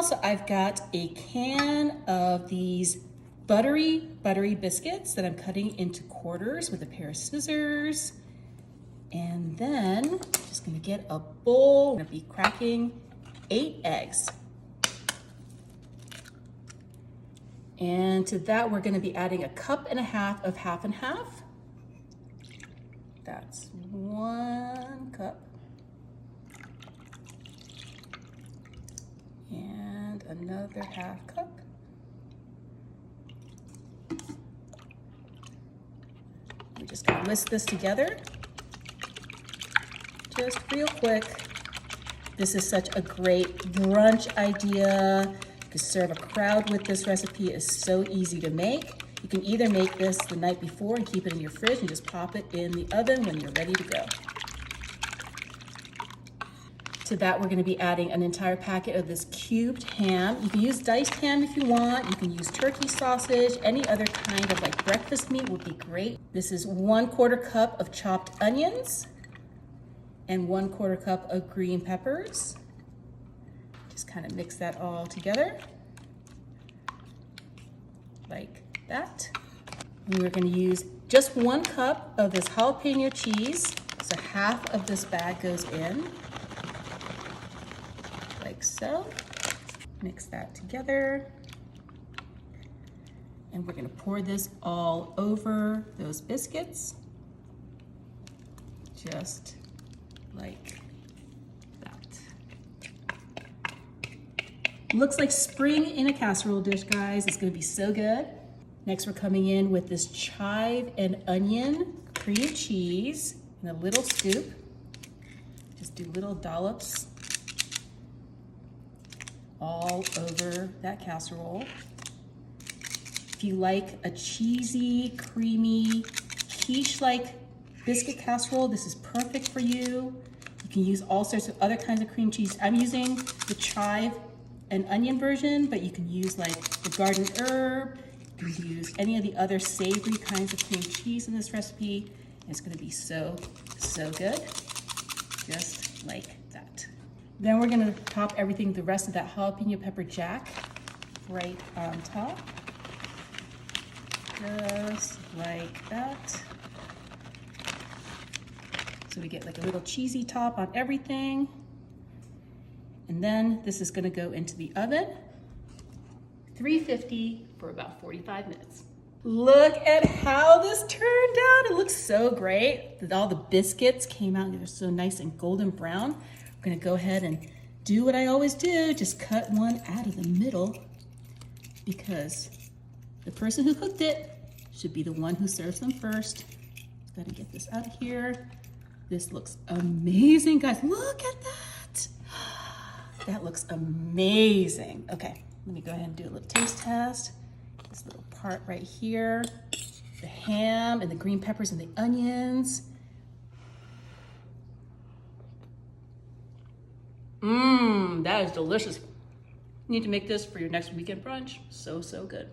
also I've got a can of these buttery biscuits that I'm cutting into quarters with a pair of scissors. And then just gonna get a bowl. I'm gonna be cracking 8 eggs. And to that, we're gonna be adding a cup and a half of half and half. That's 1 cup. And another half cup. We're just gonna whisk this together. Just real quick. This is such a great brunch idea. You can serve a crowd with this recipe. It's so easy to make. You can either make this the night before and keep it in your fridge and just pop it in the oven when you're ready to go. To that, we're gonna be adding an entire packet of this cubed ham. You can use diced ham if you want. You can use turkey sausage. Any other kind of like breakfast meat would be great. This is 1/4 cup of chopped onions and 1/4 cup of green peppers. Just kind of mix that all together like that. And we're gonna use just 1 cup of this jalapeno cheese. So half of this bag goes in, like so. Mix that together. And we're gonna pour this all over those biscuits. Just like that. Looks like spring in a casserole dish, guys. It's gonna be so good. Next, we're coming in with this chive and onion cream cheese in a little scoop. Just do little dollops all over that casserole. If you like a cheesy, creamy, quiche-like biscuit casserole, this is perfect for you. You can use all sorts of other kinds of cream cheese. I'm using the chive and onion version, but you can use like the garden herb. You can use any of the other savory kinds of cream cheese in this recipe. It's gonna be so, so good. Just like that. Then we're gonna top everything, the rest of that jalapeno pepper jack right on top. Just like that. So we get like a little cheesy top on everything. And then this is gonna go into the oven, 350 for about 45 minutes. Look at how this turned out. It looks so great. All the biscuits came out, they're so nice and golden brown. I'm gonna go ahead and do what I always do, just cut one out of the middle, because the person who cooked it should be the one who serves them first. Gotta get this out of here. This looks amazing, guys. Look at that. That looks amazing. Okay, let me go ahead and do a little taste test. This little part right here, the ham and the green peppers and the onions. That is delicious. You need to make this for your next weekend brunch. So, so good.